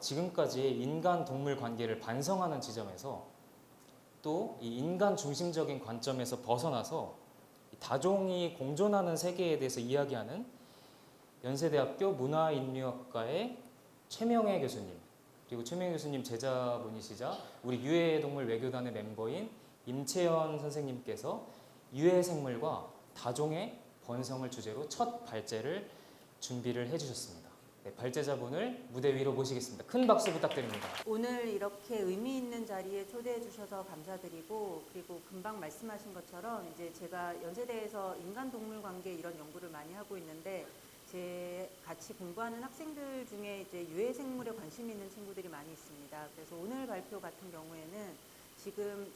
지금까지 인간 동물 관계를 반성하는 지점에서 또 이 인간 중심적인 관점에서 벗어나서 다종이 공존하는 세계에 대해서 이야기하는 연세대학교 문화인류학과의 최명혜 교수님, 그리고 최명혜 교수님 제자분이시자 우리 유해동물 외교단의 멤버인 임채연 선생님께서 유해생물과 다종의 번성을 주제로 첫 발제를 준비를 해주셨습니다. 네, 발제자분을 무대 위로 모시겠습니다. 큰 박수 부탁드립니다. 오늘 이렇게 의미 있는 자리에 초대해 주셔서 감사드리고, 그리고 금방 말씀하신 것처럼 이제 제가 연세대에서 인간 동물 관계 이런 연구를 많이 하고 있는데, 제 같이 공부하는 학생들 중에 이제 유해 생물에 관심 있는 친구들이 많이 있습니다. 그래서 오늘 발표 같은 경우에는 지금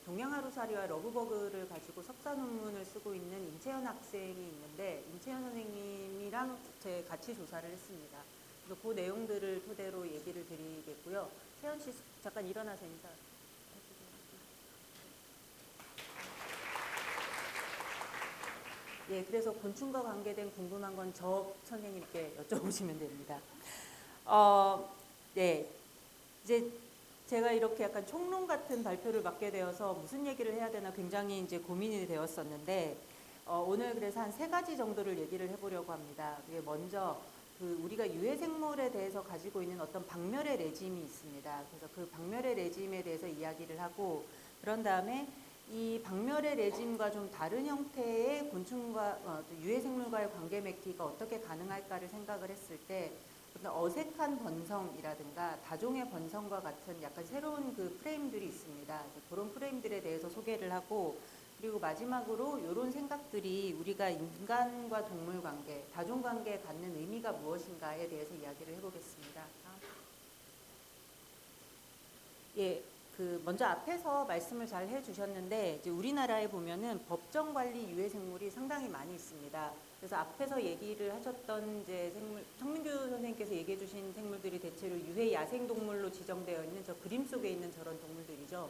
동양하루살이와 러브버그를 가지고 석사 논문을 쓰고 있는 임채연 학생이 있는데, 임채연 선생님이랑 제 같이 조사를 했습니다. 그래서 그 내용들을 토대로 얘기를 드리겠고요. 채연 씨 잠깐 일어나서 인사. 예, 그래서 곤충과 관계된 궁금한 건 저 선생님께 여쭤보시면 됩니다. 네, 이제 제가 이렇게 약간 총론 같은 발표를 맡게 되어서 무슨 얘기를 해야 되나 굉장히 이제 고민이 되었었는데, 오늘 그래서 한 3가지 정도를 얘기를 해보려고 합니다. 그게 먼저 우리가 유해 생물에 대해서 가지고 있는 어떤 박멸의 레짐이 있습니다. 그래서 그 박멸의 레짐에 대해서 이야기를 하고, 그런 다음에 이 박멸의 레짐과 좀 다른 형태의 곤충과 유해 생물과의 관계 맺기가 어떻게 가능할까를 생각을 했을 때, 어떤 어색한 번성이라든가 다종의 번성과 같은 약간 새로운 그 프레임들이 있습니다. 그런 프레임들에 대해서 소개를 하고, 그리고 마지막으로 이런 생각들이 우리가 인간과 동물 관계, 다종 관계에 갖는 의미가 무엇인가에 대해서 이야기를 해보겠습니다. 예, 먼저 앞에서 말씀을 잘 해주셨는데, 이제 우리나라에 보면은 법정 관리 유해 생물이 상당히 많이 있습니다. 그래서 앞에서 얘기를 하셨던 이제 생물, 청민규 선생님께서 얘기해 주신 생물들이 대체로 유해 야생 동물로 지정되어 있는 저 그림 속에 있는 저런 동물들이죠.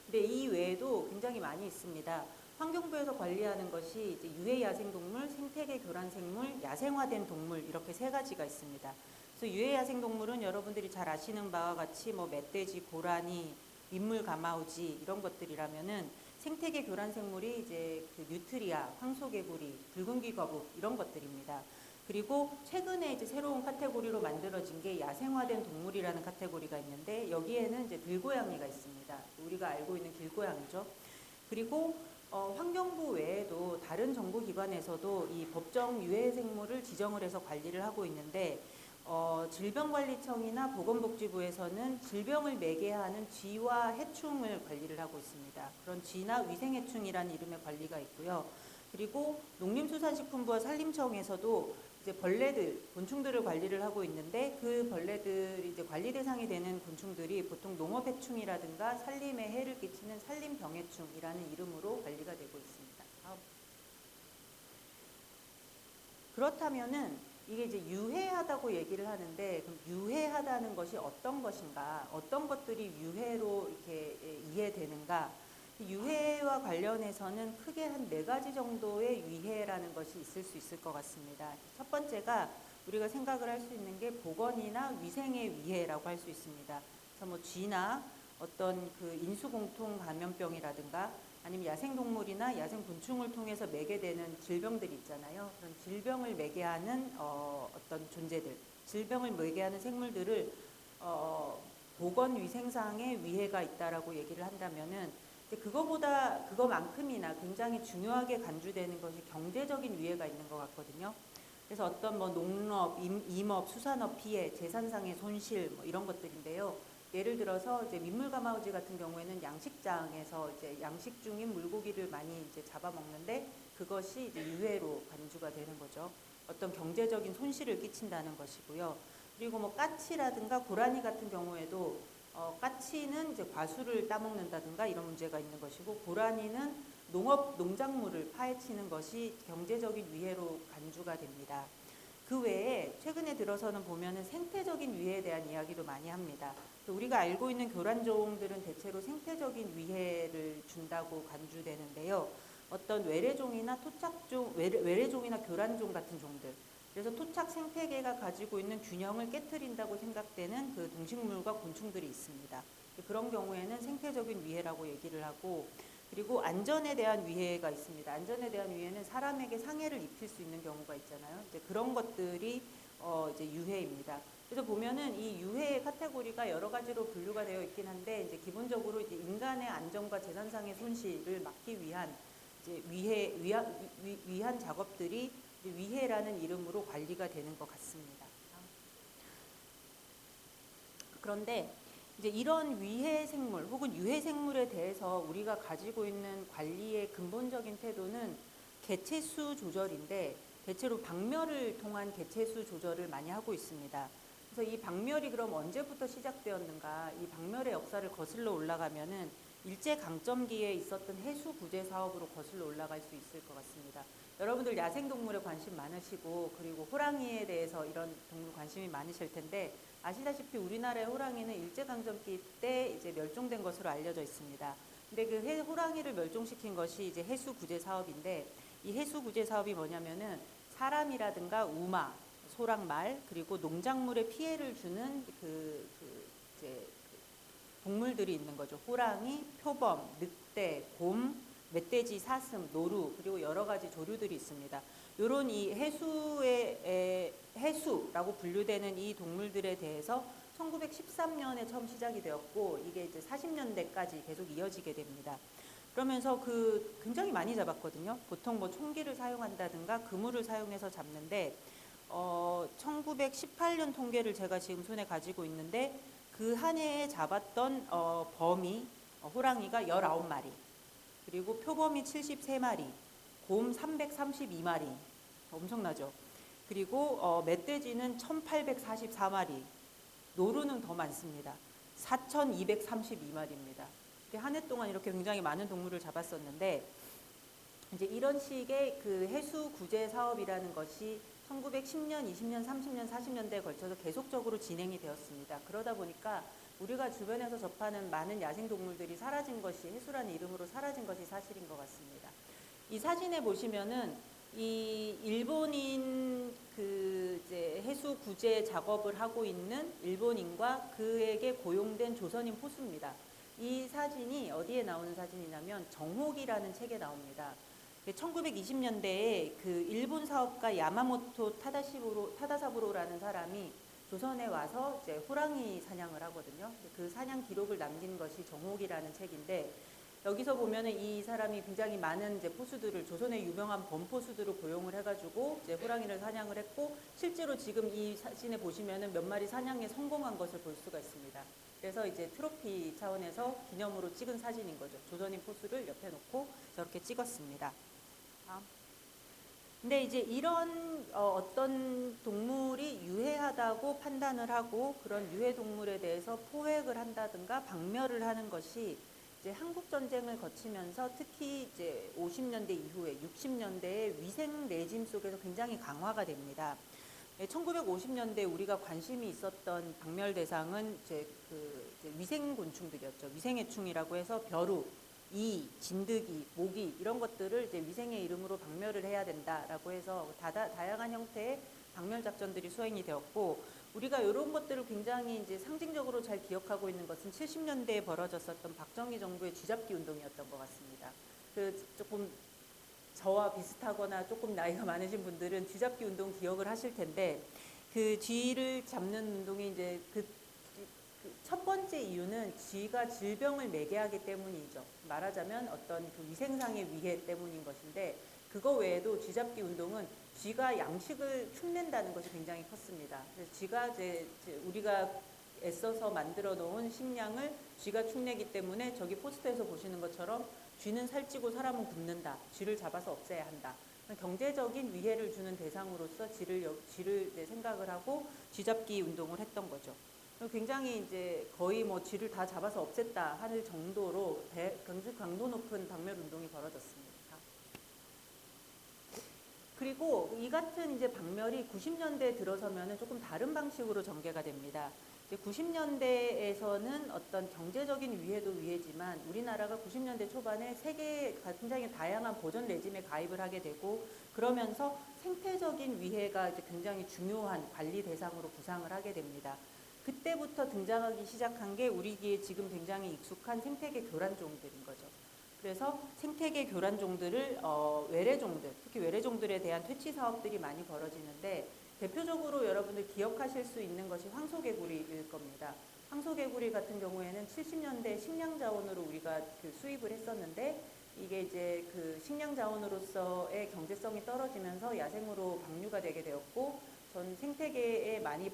근데 이 외에도 굉장히 많이 있습니다. 환경부에서 관리하는 것이 이제 유해 야생 동물, 생태계 교란 생물, 야생화된 동물 이렇게 3가지가 있습니다. 그래서 유해 야생 동물은 여러분들이 잘 아시는 바와 같이 뭐 멧돼지, 고라니, 민물 가마우지 이런 것들이라면은, 생태계 교란 생물이 이제 그 뉴트리아, 황소개구리, 붉은귀 거북 이런 것들입니다. 그리고 최근에 이제 새로운 카테고리로 만들어진 게 야생화된 동물이라는 카테고리가 있는데, 여기에는 이제 들고양이가 있습니다. 우리가 알고 있는 길고양이죠. 그리고 환경부 외에도 다른 정부기관에서도 이 법정 유해 생물을 지정을 해서 관리를 하고 있는데, 질병관리청이나 보건복지부에서는 질병을 매개하는 쥐와 해충을 관리를 하고 있습니다. 그런 쥐나 위생해충이라는 이름의 관리가 있고요. 그리고 농림수산식품부와 산림청에서도 이제 벌레들, 곤충들을 관리를 하고 있는데, 그 벌레들이 이제 관리 대상이 되는 곤충들이 보통 농업해충이라든가 산림에 해를 끼치는 산림병해충이라는 이름으로 관리가 되고 있습니다. 그렇다면은 이게 이제 유해하다고 얘기를 하는데, 그럼 유해하다는 것이 어떤 것인가, 어떤 것들이 유해로 이렇게 이해되는가? 유해와 관련해서는 크게 한 4가지 정도의 유해라는 것이 있을 수 있을 것 같습니다. 첫 번째가 우리가 생각을 할 수 있는 게 보건이나 위생의 위해라고 할 수 있습니다. 그래서 뭐 쥐나 어떤 그 인수공통 감염병이라든가 아니면 야생동물이나 야생곤충을 통해서 매개되는 질병들이 있잖아요. 그런 질병을 매개하는 어떤 존재들, 질병을 매개하는 생물들을 보건위생상의 위해가 있다라고 얘기를 한다면은, 그거만큼이나 굉장히 중요하게 간주되는 것이 경제적인 위해가 있는 것 같거든요. 그래서 어떤 뭐 농업, 임업, 수산업 피해, 재산상의 손실 뭐 이런 것들인데요. 예를 들어서 이제 민물가마우지 같은 경우에는 양식장에서 이제 양식 중인 물고기를 많이 이제 잡아먹는데, 그것이 이제 유해로 간주가 되는 거죠. 어떤 경제적인 손실을 끼친다는 것이고요. 그리고 뭐 까치라든가 고라니 같은 경우에도 까치는 이제 과수를 따먹는다든가 이런 문제가 있는 것이고, 고라니는 농작물을 파헤치는 것이 경제적인 위해로 간주가 됩니다. 그 외에 최근에 들어서는 보면은 생태적인 위해에 대한 이야기도 많이 합니다. 우리가 알고 있는 교란종들은 대체로 생태적인 위해를 준다고 간주되는데요. 어떤 외래종이나 토착종, 외래종이나 교란종 같은 종들, 그래서 토착 생태계가 가지고 있는 균형을 깨트린다고 생각되는 그 동식물과 곤충들이 있습니다. 그런 경우에는 생태적인 위해라고 얘기를 하고, 그리고 안전에 대한 위해가 있습니다. 안전에 대한 위해는 사람에게 상해를 입힐 수 있는 경우가 있잖아요. 이제 그런 것들이 이제 유해입니다. 그래서 보면은 이 유해의 카테고리가 여러 가지로 분류가 되어 있긴 한데, 이제 기본적으로 이제 인간의 안전과 재산상의 손실을 막기 위한 이제 위한 작업들이 이제 위해라는 이름으로 관리가 되는 것 같습니다. 그런데 이제 이런 위해 생물 혹은 유해 생물에 대해서 우리가 가지고 있는 관리의 근본적인 태도는 개체수 조절인데, 대체로 박멸을 통한 개체수 조절을 많이 하고 있습니다. 그래서 이 박멸이 그럼 언제부터 시작되었는가? 이 박멸의 역사를 거슬러 올라가면은 일제 강점기에 있었던 해수 구제 사업으로 거슬러 올라갈 수 있을 것 같습니다. 여러분들 야생동물에 관심 많으시고, 그리고 호랑이에 대해서 이런 동물 관심이 많으실 텐데, 아시다시피 우리나라의 호랑이는 일제강점기 때 이제 멸종된 것으로 알려져 있습니다. 근데 그 호랑이를 멸종시킨 것이 이제 해수 구제 사업인데, 이 해수 구제 사업이 뭐냐면은 사람이라든가 우마, 소랑말, 그리고 농작물에 피해를 주는 이제 동물들이 있는 거죠. 호랑이, 표범, 늑대, 곰, 멧돼지, 사슴, 노루, 그리고 여러 가지 조류들이 있습니다. 요런 이 해수라고 분류되는 이 동물들에 대해서 1913년에 처음 시작이 되었고, 이게 이제 40년대까지 계속 이어지게 됩니다. 그러면서 굉장히 많이 잡았거든요. 보통 뭐 총기를 사용한다든가 그물을 사용해서 잡는데, 1918년 통계를 제가 지금 손에 가지고 있는데, 그 한 해에 잡았던 범위, 호랑이가 19마리, 그리고 표범이 73마리, 곰 332마리, 엄청나죠. 그리고 멧돼지는 1844마리, 노루는 더 많습니다. 4232마리입니다. 한 해 동안 이렇게 굉장히 많은 동물을 잡았었는데, 이제 이런 식의 그 해수 구제 사업이라는 것이 1910년, 20년, 30년, 40년대에 걸쳐서 계속적으로 진행이 되었습니다. 그러다 보니까 우리가 주변에서 접하는 많은 야생동물들이 사라진 것이, 해수라는 이름으로 사라진 것이 사실인 것 같습니다. 이 사진에 보시면은 이 일본인 이제 해수 구제 작업을 하고 있는 일본인과 그에게 고용된 조선인 포수입니다. 이 사진이 어디에 나오는 사진이냐면 정혹이라는 책에 나옵니다. 1920년대에 그 일본 사업가 야마모토 타다사부로라는 사람이 조선에 와서 이제 호랑이 사냥을 하거든요. 그 사냥 기록을 남긴 것이 정혹이라는 책인데, 여기서 보면은 이 사람이 굉장히 많은 이제 포수들을, 조선의 유명한 범포수들을 고용을 해가지고 이제 호랑이를 사냥을 했고, 실제로 지금 이 사진에 보시면은 몇 마리 사냥에 성공한 것을 볼 수가 있습니다. 그래서 이제 트로피 차원에서 기념으로 찍은 사진인 거죠. 조선인 포수를 옆에 놓고 저렇게 찍었습니다. 근데 이제 이런 어떤 동물이 유해하다고 판단을 하고, 그런 유해 동물에 대해서 포획을 한다든가 박멸을 하는 것이 이제 한국 전쟁을 거치면서 특히 이제 50년대 이후에 60년대에 위생 레짐 속에서 굉장히 강화가 됩니다. 1950년대 우리가 관심이 있었던 박멸 대상은 이제 이제 위생 곤충들이었죠. 위생해충이라고 해서 벼룩, 이, 진드기, 모기 이런 것들을 이제 위생의 이름으로 박멸을 해야 된다라고 해서 다양한 형태의 박멸 작전들이 수행이 되었고, 우리가 이런 것들을 굉장히 이제 상징적으로 잘 기억하고 있는 것은 70년대에 벌어졌었던 박정희 정부의 쥐잡기 운동이었던 것 같습니다. 조금 저와 비슷하거나 조금 나이가 많으신 분들은 쥐잡기 운동 기억을 하실 텐데, 그 쥐를 잡는 운동이 이제 첫 번째 이유는 쥐가 질병을 매개하기 때문이죠. 말하자면 어떤 그 위생상의 위해 때문인 것인데, 그거 외에도 쥐잡기 운동은 쥐가 양식을 흉낸다는 것이 굉장히 컸습니다. 그래서 쥐가 이제 우리가 애써서 만들어 놓은 식량을 쥐가 축내기 때문에, 저기 포스터에서 보시는 것처럼 쥐는 살찌고 사람은 굶는다. 쥐를 잡아서 없애야 한다. 경제적인 위해를 주는 대상으로서 쥐를 생각을 하고 쥐잡기 운동을 했던 거죠. 굉장히 이제 거의 뭐 쥐를 다 잡아서 없앴다 하는 정도로 강도 높은 박멸 운동이 벌어졌습니다. 그리고 이 같은 이제 박멸이 90년대에 들어서면은 조금 다른 방식으로 전개가 됩니다. 이제 90년대에서는 어떤 경제적인 위해도 위해지만 우리나라가 90년대 초반에 세계가 굉장히 다양한 보전 레짐에 가입을 하게 되고 그러면서 생태적인 위해가 이제 굉장히 중요한 관리 대상으로 부상을 하게 됩니다. 그때부터 등장하기 시작한 게 우리에게 지금 굉장히 익숙한 생태계 교란종들인 거죠. 그래서 생태계 교란종들을 외래종들, 특히 외래종들에 대한 퇴치 사업들이 많이 벌어지는데 대표적으로 여러분들 기억하실 수 있는 것이 황소개구리일 겁니다. 황소개구리 같은 경우에는 70년대 식량 자원으로 우리가 그 수입을 했었는데 이게 이제 그 식량 자원으로서의 경제성이 떨어지면서 야생으로 방류가 되게 되었고 전 생태계에 많이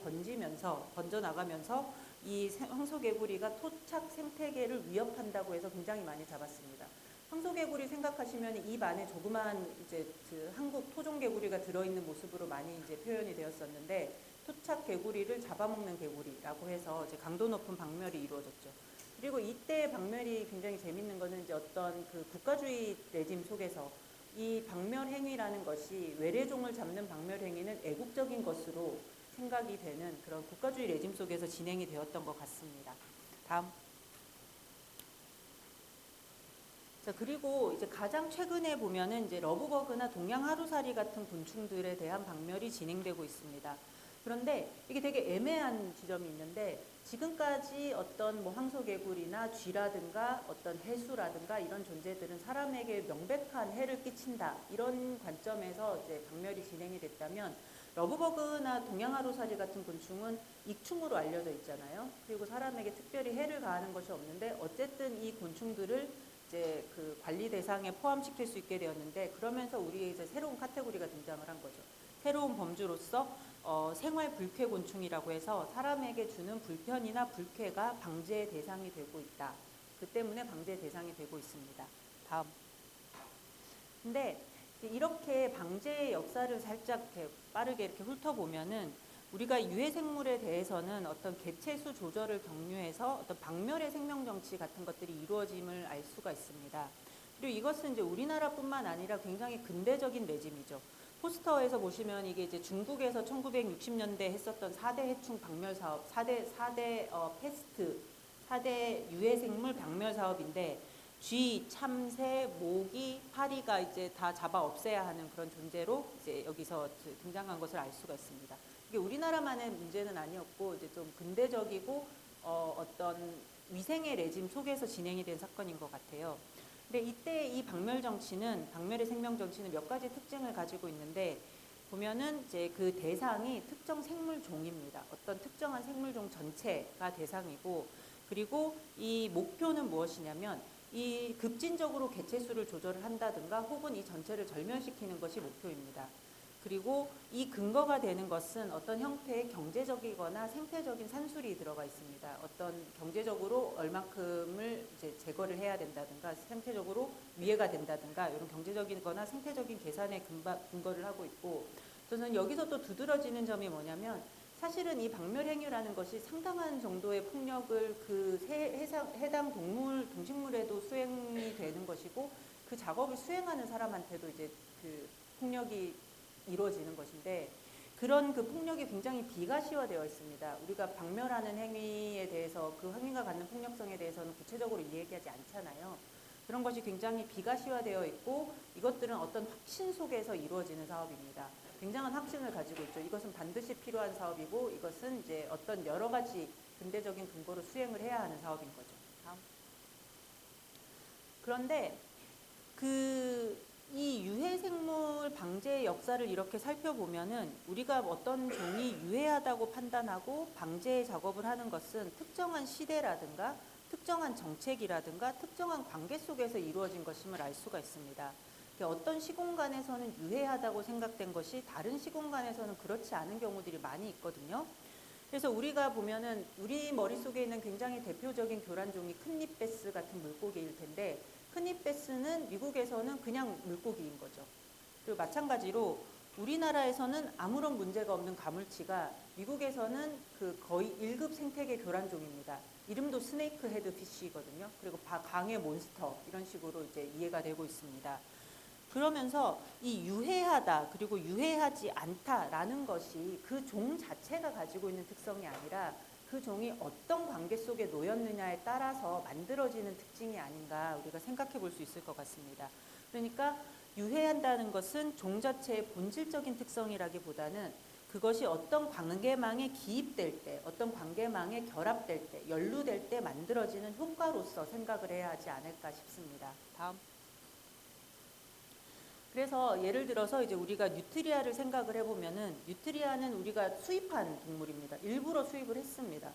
번져나가면서 이 황소개구리가 토착 생태계를 위협한다고 해서 굉장히 많이 잡았습니다. 황소개구리 생각하시면 입 안에 조그만 이제 그 한국 토종개구리가 들어있는 모습으로 많이 이제 표현이 되었었는데 토착 개구리를 잡아먹는 개구리라고 해서 이제 강도 높은 박멸이 이루어졌죠. 그리고 이때 박멸이 굉장히 재밌는 거는 이제 어떤 그 국가주의 레짐 속에서 이 박멸 행위라는 것이 외래종을 잡는 박멸 행위는 애국적인 것으로 생각이 되는 그런 국가주의 레짐 속에서 진행이 되었던 것 같습니다. 다음. 자, 그리고 이제 가장 최근에 보면은 이제 러브버그나 동양하루살이 같은 곤충들에 대한 박멸이 진행되고 있습니다. 그런데 이게 되게 애매한 지점이 있는데 지금까지 어떤 뭐 황소개구리나 쥐라든가 어떤 해수라든가 이런 존재들은 사람에게 명백한 해를 끼친다 이런 관점에서 이제 박멸이 진행이 됐다면 러브버그나 동양하루살이 같은 곤충은 익충으로 알려져 있잖아요. 그리고 사람에게 특별히 해를 가하는 것이 없는데 어쨌든 이 곤충들을 이제 그 관리 대상에 포함시킬 수 있게 되었는데 그러면서 우리의 이제 새로운 카테고리가 등장을 한 거죠. 새로운 범주로서 생활 불쾌 곤충이라고 해서 사람에게 주는 불편이나 불쾌가 방제 대상이 되고 있다. 그 때문에 방제 대상이 되고 있습니다. 다음. 근데 이렇게 방제의 역사를 살짝 이렇게 빠르게 이렇게 훑어보면은 우리가 유해 생물에 대해서는 어떤 개체수 조절을 경유해서 어떤 박멸의 생명 정치 같은 것들이 이루어짐을 알 수가 있습니다. 그리고 이것은 이제 우리나라뿐만 아니라 굉장히 근대적인 레짐이죠. 포스터에서 보시면 이게 이제 중국에서 1960년대 했었던 4대 해충 박멸 사업, 4대 패스트, 4대 유해 생물 박멸 사업인데 쥐, 참새, 모기, 파리가 이제 다 잡아 없애야 하는 그런 존재로 이제 여기서 등장한 것을 알 수가 있습니다. 이게 우리나라만의 문제는 아니었고 이제 좀 근대적이고 어떤 위생의 레짐 속에서 진행이 된 사건인 것 같아요. 근데 이때 이 박멸 정치는 박멸의 생명 정치는 몇 가지 특징을 가지고 있는데 보면은 이제 그 대상이 특정 생물종입니다. 어떤 특정한 생물종 전체가 대상이고 그리고 이 목표는 무엇이냐면 이 급진적으로 개체수를 조절을 한다든가 혹은 이 전체를 절멸시키는 것이 목표입니다. 그리고 이 근거가 되는 것은 어떤 형태의 경제적이거나 생태적인 산술이 들어가 있습니다. 어떤 경제적으로 얼만큼을 이제 제거를 해야 된다든가 생태적으로 위해가 된다든가 이런 경제적이거나 생태적인 계산에 근거를 하고 있고 저는 여기서 또 두드러지는 점이 뭐냐면 사실은 이 박멸 행위라는 것이 상당한 정도의 폭력을 그 해당 동식물에도 수행이 되는 것이고 그 작업을 수행하는 사람한테도 이제 그 폭력이 이루어지는 것인데 그런 그 폭력이 굉장히 비가시화되어 있습니다. 우리가 박멸하는 행위에 대해서 그 행위가 갖는 폭력성에 대해서는 구체적으로 이야기하지 않잖아요. 그런 것이 굉장히 비가시화되어 있고 이것들은 어떤 확신 속에서 이루어지는 사업입니다. 굉장한 확신을 가지고 있죠. 이것은 반드시 필요한 사업이고 이것은 이제 어떤 여러 가지 근대적인 근거로 수행을 해야 하는 사업인 거죠. 다음. 그런데 이 유해생물 방제의 역사를 이렇게 살펴보면은 우리가 어떤 종이 유해하다고 판단하고 방제 작업을 하는 것은 특정한 시대라든가 특정한 정책이라든가 특정한 관계 속에서 이루어진 것임을 알 수가 있습니다. 어떤 시공간에서는 유해하다고 생각된 것이 다른 시공간에서는 그렇지 않은 경우들이 많이 있거든요. 그래서 우리가 보면은 우리 머릿속에 있는 굉장히 대표적인 교란종이 큰잎베스 같은 물고기일 텐데 큰잎베스는 미국에서는 그냥 물고기인 거죠. 그리고 마찬가지로 우리나라에서는 아무런 문제가 없는 가물치가 미국에서는 그 거의 1급 생태계 교란종입니다. 이름도 스네이크 헤드 피쉬거든요. 그리고 강의 몬스터 이런 식으로 이제 이해가 되고 있습니다. 그러면서 이 유해하다 그리고 유해하지 않다라는 것이 그 종 자체가 가지고 있는 특성이 아니라 그 그 종이 어떤 관계 속에 놓였느냐에 따라서 만들어지는 특징이 아닌가 우리가 생각해 볼 수 있을 것 같습니다. 그러니까 유해한다는 것은 종 자체의 본질적인 특성이라기보다는 그것이 어떤 관계망에 기입될 때, 어떤 관계망에 결합될 때, 연루될 때 만들어지는 효과로서 생각을 해야 하지 않을까 싶습니다. 다음. 그래서 예를 들어서 이제 우리가 뉴트리아를 생각을 해보면은 뉴트리아는 우리가 수입한 동물입니다. 일부러 수입을 했습니다.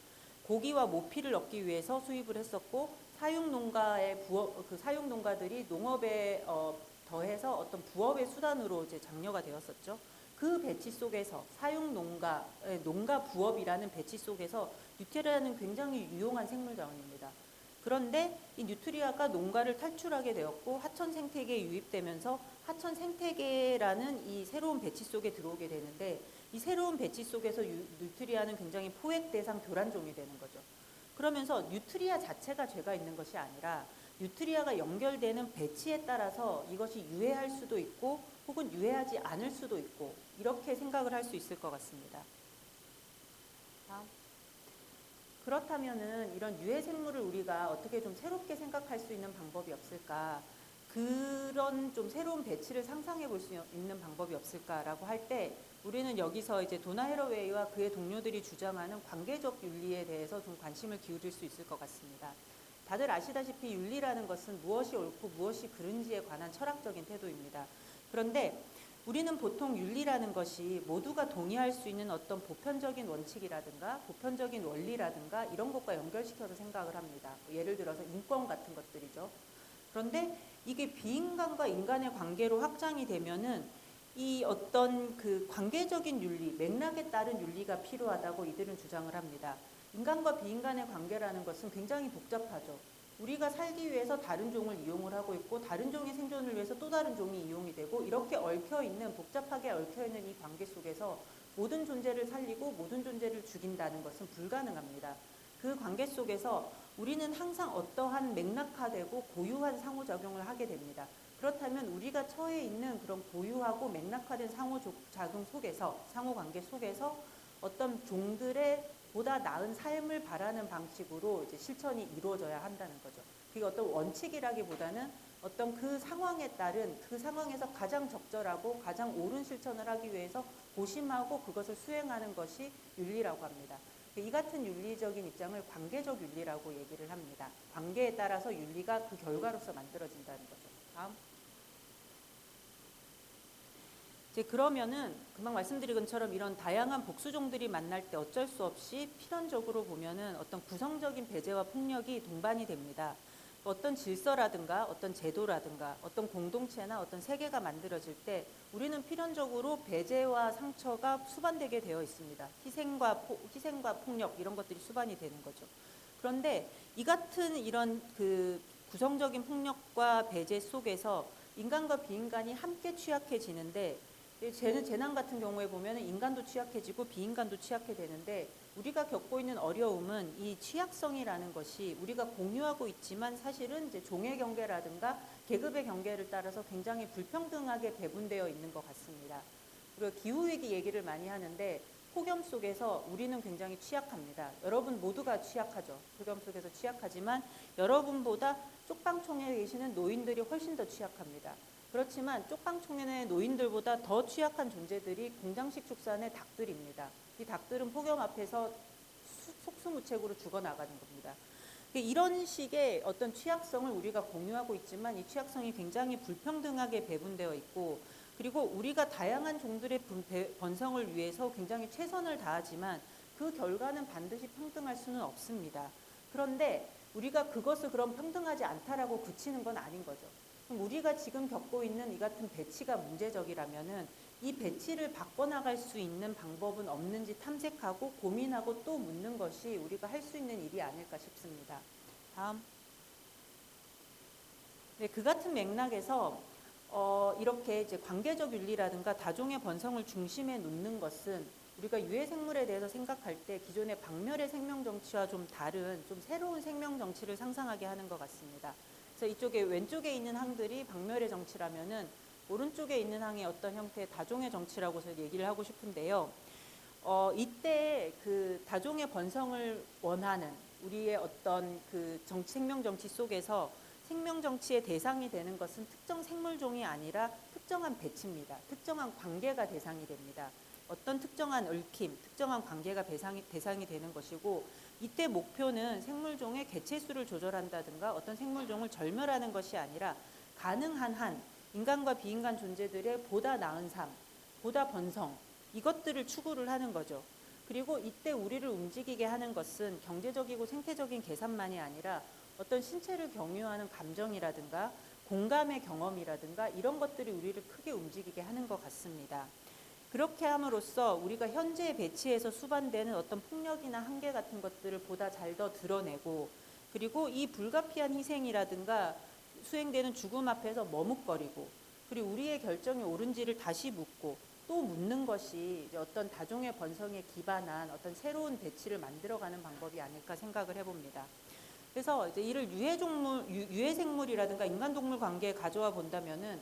고기와 모피를 얻기 위해서 수입을 했었고 사육농가의 그 사육농가들이 농업에 더해서 어떤 부업의 수단으로 이제 장려가 되었었죠. 그 배치 속에서 사육농가의 농가 부업이라는 배치 속에서 뉴트리아는 굉장히 유용한 생물자원입니다. 그런데 이 뉴트리아가 농가를 탈출하게 되었고 하천 생태계에 유입되면서 하천 생태계라는 이 새로운 배치 속에 들어오게 되는데 이 새로운 배치 속에서 뉴트리아는 굉장히 포획 대상 교란종이 되는 거죠. 그러면서 뉴트리아 자체가 죄가 있는 것이 아니라 뉴트리아가 연결되는 배치에 따라서 이것이 유해할 수도 있고 혹은 유해하지 않을 수도 있고 이렇게 생각을 할 수 있을 것 같습니다. 다음. 그렇다면은 이런 유해 생물을 우리가 어떻게 좀 새롭게 생각할 수 있는 방법이 없을까? 그런 좀 새로운 배치를 상상해 볼 수 있는 방법이 없을까라고 할 때 우리는 여기서 이제 도나 해러웨이와 그의 동료들이 주장하는 관계적 윤리에 대해서 좀 관심을 기울일 수 있을 것 같습니다. 다들 아시다시피 윤리라는 것은 무엇이 옳고 무엇이 그른지에 관한 철학적인 태도입니다. 그런데 우리는 보통 윤리라는 것이 모두가 동의할 수 있는 어떤 보편적인 원칙이라든가 보편적인 원리라든가 이런 것과 연결시켜서 생각을 합니다. 예를 들어서 인권 같은 것들이죠. 그런데 이게 비인간과 인간의 관계로 확장이 되면은 이 어떤 그 관계적인 윤리, 맥락에 따른 윤리가 필요하다고 이들은 주장을 합니다. 인간과 비인간의 관계라는 것은 굉장히 복잡하죠. 우리가 살기 위해서 다른 종을 이용을 하고 있고 다른 종의 생존을 위해서 또 다른 종이 이용이 되고 이렇게 얽혀있는 복잡하게 얽혀있는 이 관계 속에서 모든 존재를 살리고 모든 존재를 죽인다는 것은 불가능합니다. 그 관계 속에서 우리는 항상 어떠한 맥락화되고 고유한 상호작용을 하게 됩니다. 그렇다면 우리가 처해 있는 그런 고유하고 맥락화된 상호작용 속에서 상호관계 속에서 어떤 종들의 보다 나은 삶을 바라는 방식으로 이제 실천이 이루어져야 한다는 거죠. 그게 어떤 원칙이라기보다는 어떤 그 상황에 따른 그 상황에서 가장 적절하고 가장 옳은 실천을 하기 위해서 고심하고 그것을 수행하는 것이 윤리라고 합니다. 이 같은 윤리적인 입장을 관계적 윤리라고 얘기를 합니다. 관계에 따라서 윤리가 그 결과로서 만들어진다는 거죠. 다음. 이제 그러면은 금방 말씀드린 것처럼 이런 다양한 복수종들이 만날 때 어쩔 수 없이 필연적으로 보면은 어떤 구성적인 배제와 폭력이 동반이 됩니다. 어떤 질서라든가 어떤 제도라든가 어떤 공동체나 어떤 세계가 만들어질 때 우리는 필연적으로 배제와 상처가 수반되게 되어 있습니다. 희생과 폭력 이런 것들이 수반이 되는 거죠. 그런데 이 같은 이런 그 구성적인 폭력과 배제 속에서 인간과 비인간이 함께 취약해지는데 재난 같은 경우에 보면 인간도 취약해지고 비인간도 취약해 되는데 우리가 겪고 있는 어려움은 이 취약성이라는 것이 우리가 공유하고 있지만 사실은 이제 종의 경계라든가 계급의 경계를 따라서 굉장히 불평등하게 배분되어 있는 것 같습니다. 그리고 기후위기 얘기를 많이 하는데 폭염 속에서 우리는 굉장히 취약합니다. 여러분 모두가 취약하죠. 폭염 속에서 취약하지만 여러분보다 쪽방촌에 계시는 노인들이 훨씬 더 취약합니다. 그렇지만 쪽방촌의 노인들보다 더 취약한 존재들이 공장식 축산의 닭들입니다. 이 닭들은 폭염 앞에서 속수무책으로 죽어나가는 겁니다. 이런 식의 어떤 취약성을 우리가 공유하고 있지만 이 취약성이 굉장히 불평등하게 배분되어 있고 그리고 우리가 다양한 종들의 번성을 위해서 굉장히 최선을 다하지만 그 결과는 반드시 평등할 수는 없습니다. 그런데 우리가 그것을 그럼 평등하지 않다라고 그치는 건 아닌 거죠. 그럼 우리가 지금 겪고 있는 이 같은 배치가 문제적이라면은 이 배치를 바꿔나갈 수 있는 방법은 없는지 탐색하고 고민하고 또 묻는 것이 우리가 할 수 있는 일이 아닐까 싶습니다. 다음. 네, 그 같은 맥락에서 이렇게 이제 관계적 윤리라든가 다종의 번성을 중심에 놓는 것은 우리가 유해 생물에 대해서 생각할 때 기존의 박멸의 생명 정치와 좀 다른 좀 새로운 생명 정치를 상상하게 하는 것 같습니다. 그래서 이쪽에 왼쪽에 있는 항들이 박멸의 정치라면은 오른쪽에 있는 항이 어떤 형태의 다종의 정치라고 얘기를 하고 싶은데요. 이때 그 다종의 번성을 원하는 우리의 어떤 그 생명 정치 속에서 생명 정치의 대상이 되는 것은 특정 생물종이 아니라 특정한 배치입니다. 특정한 관계가 대상이 됩니다. 어떤 특정한 얽힘, 특정한 관계가 대상이 되는 것이고, 이때 목표는 생물종의 개체수를 조절한다든가 어떤 생물종을 절멸하는 것이 아니라 가능한 한 인간과 비인간 존재들의 보다 나은 삶, 보다 번성, 이것들을 추구를 하는 거죠. 그리고 이때 우리를 움직이게 하는 것은 경제적이고 생태적인 계산만이 아니라 어떤 신체를 경유하는 감정이라든가 공감의 경험이라든가 이런 것들이 우리를 크게 움직이게 하는 것 같습니다. 그렇게 함으로써 우리가 현재의 배치에서 수반되는 어떤 폭력이나 한계 같은 것들을 보다 잘 더 드러내고, 그리고 이 불가피한 희생이라든가 수행되는 죽음 앞에서 머뭇거리고, 그리고 우리의 결정이 옳은지를 다시 묻고 또 묻는 것이 이제 어떤 다종의 번성에 기반한 어떤 새로운 배치를 만들어가는 방법이 아닐까 생각을 해봅니다. 그래서 이제 이를 유해 생물이라든가 인간 동물 관계에 가져와 본다면은,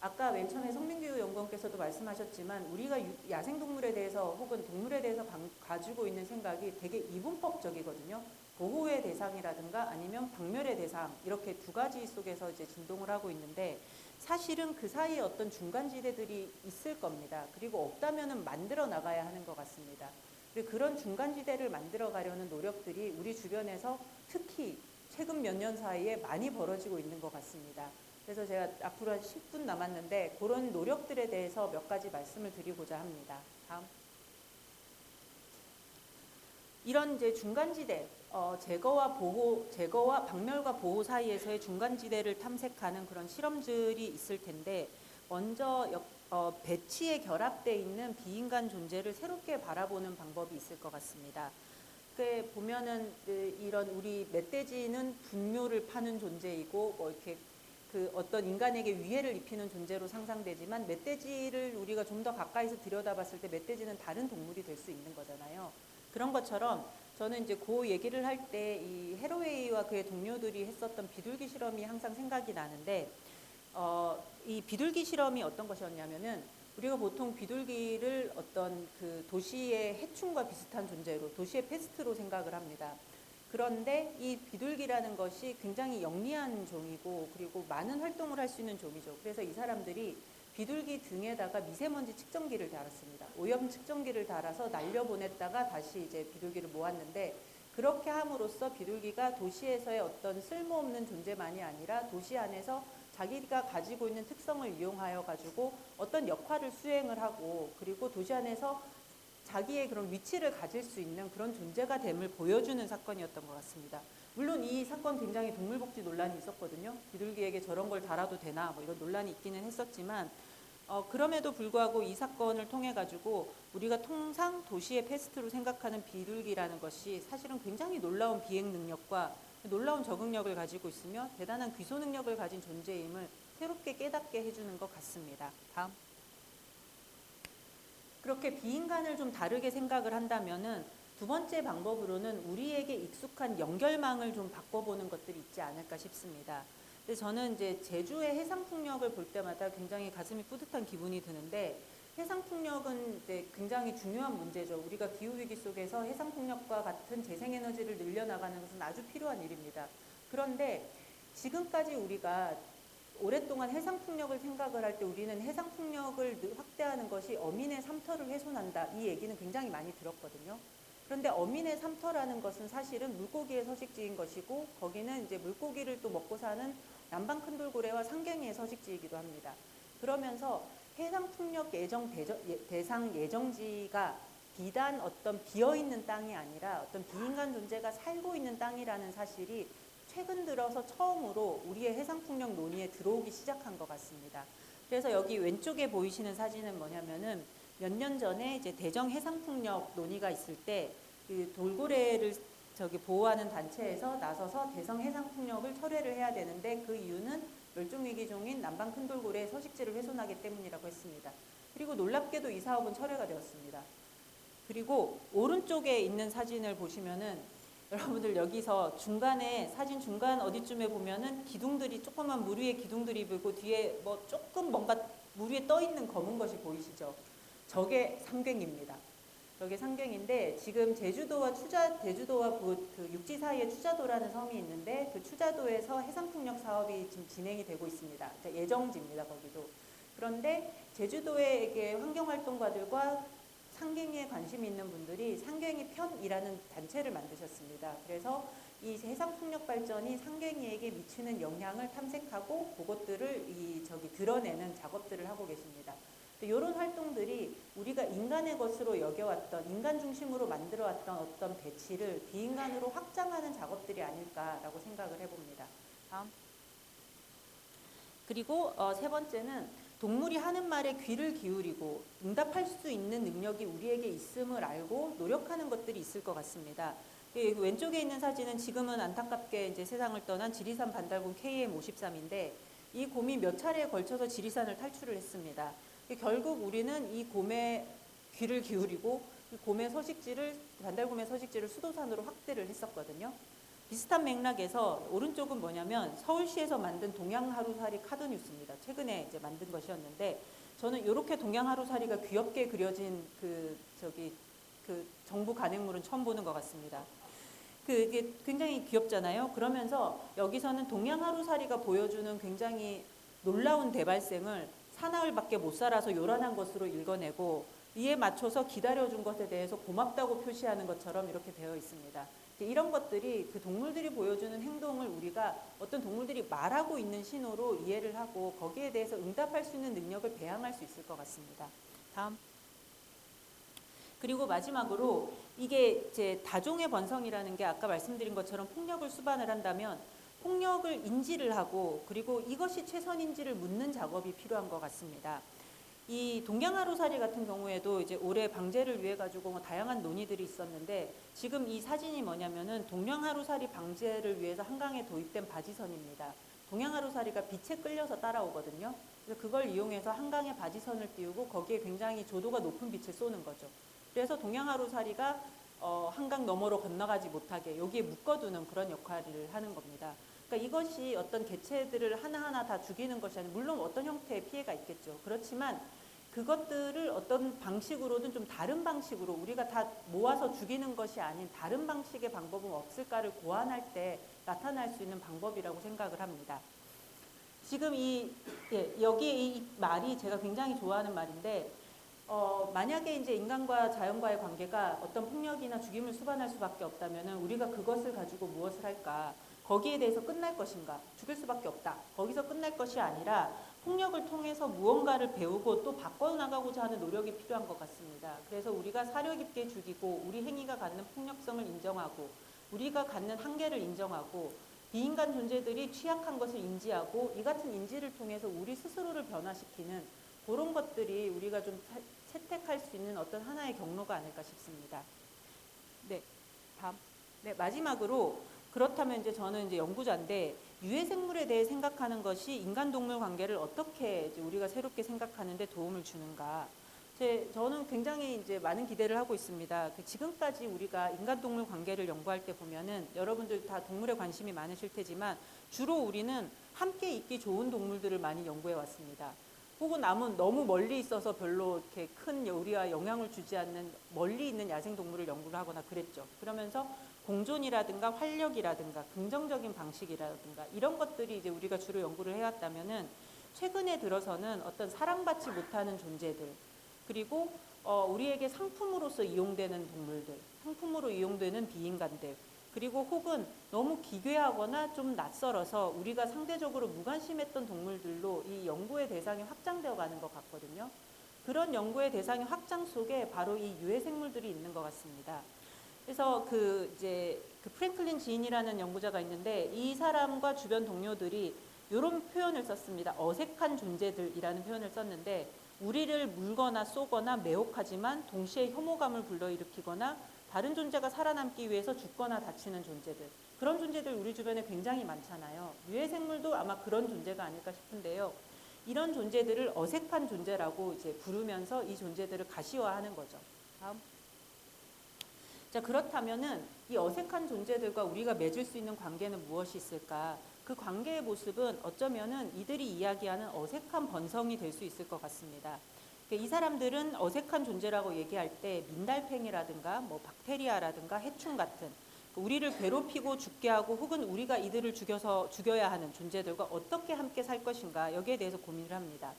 아까 맨 처음에 성민규 연구원께서도 말씀하셨지만 우리가 야생 동물에 대해서 혹은 동물에 대해서 가지고 있는 생각이 되게 이분법적이거든요. 보호의 대상이라든가 아니면 박멸의 대상, 이렇게 두 가지 속에서 이제 진동을 하고 있는데, 사실은 그 사이에 어떤 중간지대들이 있을 겁니다. 그리고 없다면은 만들어 나가야 하는 것 같습니다. 그리고 그런 중간지대를 만들어 가려는 노력들이 우리 주변에서 특히 최근 몇 년 사이에 많이 벌어지고 있는 것 같습니다. 그래서 제가 앞으로 한 10분 남았는데 그런 노력들에 대해서 몇 가지 말씀을 드리고자 합니다. 다음. 이런 이제 중간지대, 제거와 박멸과 보호 사이에서의 중간지대를 탐색하는 그런 실험들이 있을 텐데, 먼저 배치에 결합되어 있는 비인간 존재를 새롭게 바라보는 방법이 있을 것 같습니다. 그 보면은 이런 우리 멧돼지는 분묘를 파는 존재이고 뭐 이렇게 그 어떤 인간에게 위해를 입히는 존재로 상상되지만, 멧돼지를 우리가 좀 더 가까이서 들여다봤을 때 멧돼지는 다른 동물이 될 수 있는 거잖아요. 그런 것처럼 저는 이제 그 얘기를 할 때 이 해로웨이와 그의 동료들이 했었던 비둘기 실험이 항상 생각이 나는데, 이 비둘기 실험이 어떤 것이었냐면은, 우리가 보통 비둘기를 어떤 그 도시의 해충과 비슷한 존재로, 도시의 페스트로 생각을 합니다. 그런데 이 비둘기라는 것이 굉장히 영리한 종이고, 그리고 많은 활동을 할 수 있는 종이죠. 그래서 이 사람들이 비둘기 등에다가 미세먼지 측정기를 달았습니다. 오염 측정기를 달아서 날려보냈다가 다시 이제 비둘기를 모았는데, 그렇게 함으로써 비둘기가 도시에서의 어떤 쓸모없는 존재만이 아니라 도시 안에서 자기가 가지고 있는 특성을 이용하여 가지고 어떤 역할을 수행을 하고, 그리고 도시 안에서 자기의 그런 위치를 가질 수 있는 그런 존재가 됨을 보여주는 사건이었던 것 같습니다. 물론 이 사건 굉장히 동물복지 논란이 있었거든요. 비둘기에게 저런 걸 달아도 되나 뭐 이런 논란이 있기는 했었지만, 그럼에도 불구하고 이 사건을 통해 가지고 우리가 통상 도시의 패스트로 생각하는 비둘기라는 것이 사실은 굉장히 놀라운 비행 능력과 놀라운 적응력을 가지고 있으며 대단한 귀소 능력을 가진 존재임을 새롭게 깨닫게 해주는 것 같습니다. 다음. 그렇게 비인간을 좀 다르게 생각을 한다면은 두 번째 방법으로는 우리에게 익숙한 연결망을 좀 바꿔보는 것들이 있지 않을까 싶습니다. 근데 저는 이제 제주의 해상 풍력을 볼 때마다 굉장히 가슴이 뿌듯한 기분이 드는데, 해상 풍력은 이제 굉장히 중요한 문제죠. 우리가 기후 위기 속에서 해상 풍력과 같은 재생 에너지를 늘려나가는 것은 아주 필요한 일입니다. 그런데 지금까지 우리가 오랫동안 해상풍력을 생각을 할 때 우리는 해상풍력을 확대하는 것이 어민의 삼터를 훼손한다, 이 얘기는 굉장히 많이 들었거든요. 그런데 어민의 삼터라는 것은 사실은 물고기의 서식지인 것이고, 거기는 이제 물고기를 또 먹고 사는 남방 큰돌고래와 상갱이의 서식지이기도 합니다. 그러면서 해상풍력 대상 예정지가 비단 어떤 비어있는 땅이 아니라 어떤 비인간 존재가 살고 있는 땅이라는 사실이 최근 들어서 처음으로 우리의 해상풍력 논의에 들어오기 시작한 것 같습니다. 그래서 여기 왼쪽에 보이시는 사진은 뭐냐면은, 몇 년 전에 이제 대정 해상풍력 논의가 있을 때 그 돌고래를 보호하는 단체에서 나서서 대성 해상풍력을 철회를 해야 되는데, 그 이유는 멸종위기종인 남방 큰돌고래의 서식지를 훼손하기 때문이라고 했습니다. 그리고 놀랍게도 이 사업은 철회가 되었습니다. 그리고 오른쪽에 있는 사진을 보시면은, 여러분들 여기서 중간에 사진 중간 어디쯤에 보면은 기둥들이, 조그만 물 위에 기둥들이 보이고 뒤에 뭐 조금 뭔가 물 위에 떠 있는 검은 것이 보이시죠? 저게 상갱입니다. 여기 상경인데 지금 제주도와 그 육지 사이에 추자도라는 섬이 있는데 그 추자도에서 해상풍력 사업이 지금 진행이 되고 있습니다. 예정지입니다. 거기도. 그런데 제주도의 이게 환경활동가들과 상경에 관심이 있는 분들이 상경이 편이라는 단체를 만드셨습니다. 그래서 이 해상풍력 발전이 상경이에게 미치는 영향을 탐색하고 그것들을 드러내는 작업들을 하고 계십니다. 이런 활동들이 우리가 인간의 것으로 여겨왔던 인간 중심으로 만들어왔던 어떤 배치를 비인간으로 확장하는 작업들이 아닐까라고 생각을 해봅니다. 다음. 그리고 세 번째는 동물이 하는 말에 귀를 기울이고 응답할 수 있는 능력이 우리에게 있음을 알고 노력하는 것들이 있을 것 같습니다. 왼쪽에 있는 사진은 지금은 안타깝게 이제 세상을 떠난 지리산 반달곰 KM53인데 이 곰이 몇 차례에 걸쳐서 지리산을 탈출을 했습니다. 결국 우리는 이 곰의 귀를 기울이고 이 반달곰의 서식지를 수도산으로 확대를 했었거든요. 비슷한 맥락에서 오른쪽은 뭐냐면 서울시에서 만든 동양하루살이 카드뉴스입니다. 최근에 이제 만든 것이었는데 저는 이렇게 동양하루살이가 귀엽게 그려진 그 정부 간행물은 처음 보는 것 같습니다. 그게 굉장히 귀엽잖아요. 그러면서 여기서는 동양하루살이가 보여주는 굉장히 놀라운 대발생을 사나흘밖에 못 살아서 요란한 것으로 읽어내고 이에 맞춰서 기다려준 것에 대해서 고맙다고 표시하는 것처럼 이렇게 되어 있습니다. 이런 것들이 그 동물들이 보여주는 행동을 우리가 어떤 동물들이 말하고 있는 신호로 이해를 하고 거기에 대해서 응답할 수 있는 능력을 배양할 수 있을 것 같습니다. 다음. 그리고 마지막으로 이게 이제 다종의 번성이라는 게 아까 말씀드린 것처럼 폭력을 수반을 한다면 폭력을 인지를 하고 그리고 이것이 최선인지를 묻는 작업이 필요한 것 같습니다. 이 동양하루살이 같은 경우에도 이제 올해 방제를 위해 가지고 뭐 다양한 논의들이 있었는데 지금 이 사진이 뭐냐면은 동양하루살이 방제를 위해서 한강에 도입된 바지선입니다. 동양하루살이가 빛에 끌려서 따라오거든요. 그래서 그걸 이용해서 한강에 바지선을 띄우고 거기에 굉장히 조도가 높은 빛을 쏘는 거죠. 그래서 동양하루살이가 한강 너머로 건너가지 못하게 여기에 묶어두는 그런 역할을 하는 겁니다. 그러니까 이것이 어떤 개체들을 하나하나 다 죽이는 것이 아니라 물론 어떤 형태의 피해가 있겠죠. 그렇지만 그것들을 어떤 방식으로든 좀 다른 방식으로 우리가 다 모아서 죽이는 것이 아닌 다른 방식의 방법은 없을까를 고안할 때 나타날 수 있는 방법이라고 생각을 합니다. 지금 여기 이 말이 제가 굉장히 좋아하는 말인데 만약에 이제 인간과 자연과의 관계가 어떤 폭력이나 죽임을 수반할 수밖에 없다면은 우리가 그것을 가지고 무엇을 할까? 거기에 대해서 끝날 것인가? 죽일 수밖에 없다. 거기서 끝날 것이 아니라 폭력을 통해서 무언가를 배우고 또 바꿔나가고자 하는 노력이 필요한 것 같습니다. 그래서 우리가 사려 깊게 죽이고 우리 행위가 갖는 폭력성을 인정하고 우리가 갖는 한계를 인정하고 비인간 존재들이 취약한 것을 인지하고 이 같은 인지를 통해서 우리 스스로를 변화시키는 그런 것들이 우리가 좀 채택할 수 있는 어떤 하나의 경로가 아닐까 싶습니다. 네, 다음. 네, 마지막으로 그렇다면 이제 저는 이제 연구자인데 유해 생물에 대해 생각하는 것이 인간 동물 관계를 어떻게 이제 우리가 새롭게 생각하는데 도움을 주는가? 저는 굉장히 이제 많은 기대를 하고 있습니다. 지금까지 우리가 인간 동물 관계를 연구할 때 보면은 여러분들 다 동물에 관심이 많으실 테지만 주로 우리는 함께 있기 좋은 동물들을 많이 연구해 왔습니다. 혹은 너무 멀리 있어서 별로 이렇게 큰 우리와 영향을 주지 않는 멀리 있는 야생동물을 연구를 하거나 그랬죠. 그러면서 공존이라든가 활력이라든가 긍정적인 방식이라든가 이런 것들이 이제 우리가 주로 연구를 해왔다면은 최근에 들어서는 어떤 사랑받지 못하는 존재들 그리고 우리에게 상품으로서 이용되는 동물들, 상품으로 이용되는 비인간들 그리고 혹은 너무 기괴하거나 좀 낯설어서 우리가 상대적으로 무관심했던 동물들로 이 연구의 대상이 확장되어 가는 것 같거든요. 그런 연구의 대상의 확장 속에 바로 이 유해 생물들이 있는 것 같습니다. 그래서 프랭클린 지인이라는 연구자가 있는데 이 사람과 주변 동료들이 이런 표현을 썼습니다. 어색한 존재들이라는 표현을 썼는데 우리를 물거나 쏘거나 매혹하지만 동시에 혐오감을 불러일으키거나 다른 존재가 살아남기 위해서 죽거나 다치는 존재들. 그런 존재들 우리 주변에 굉장히 많잖아요. 유해 생물도 아마 그런 존재가 아닐까 싶은데요. 이런 존재들을 어색한 존재라고 이제 부르면서 이 존재들을 가시화하는 거죠. 다음. 자, 그렇다면은 이 어색한 존재들과 우리가 맺을 수 있는 관계는 무엇이 있을까? 그 관계의 모습은 어쩌면은 이들이 이야기하는 어색한 번성이 될 수 있을 것 같습니다. 이 사람들은 어색한 존재라고 얘기할 때 민달팽이라든가 뭐 박테리아라든가 해충 같은 우리를 괴롭히고 죽게 하고 혹은 우리가 이들을 죽여야 하는 존재들과 어떻게 함께 살 것인가 여기에 대해서 고민을 합니다.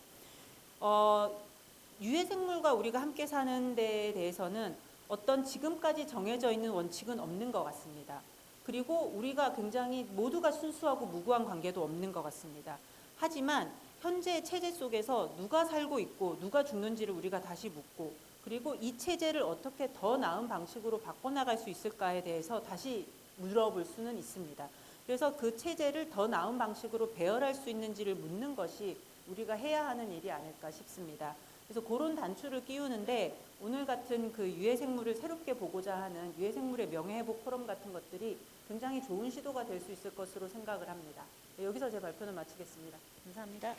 유해생물과 우리가 함께 사는 데에 대해서는 어떤 지금까지 정해져 있는 원칙은 없는 것 같습니다. 그리고 우리가 굉장히 모두가 순수하고 무구한 관계도 없는 것 같습니다. 하지만 현재 체제 속에서 누가 살고 있고 누가 죽는지를 우리가 다시 묻고 그리고 이 체제를 어떻게 더 나은 방식으로 바꿔나갈 수 있을까에 대해서 다시 물어볼 수는 있습니다. 그래서 그 체제를 더 나은 방식으로 배열할 수 있는지를 묻는 것이 우리가 해야 하는 일이 아닐까 싶습니다. 그래서 그런 단추를 끼우는데 오늘 같은 그 유해생물을 새롭게 보고자 하는 유해생물의 명예회복 포럼 같은 것들이 굉장히 좋은 시도가 될 수 있을 것으로 생각을 합니다. 여기서 제 발표는 마치겠습니다. 감사합니다.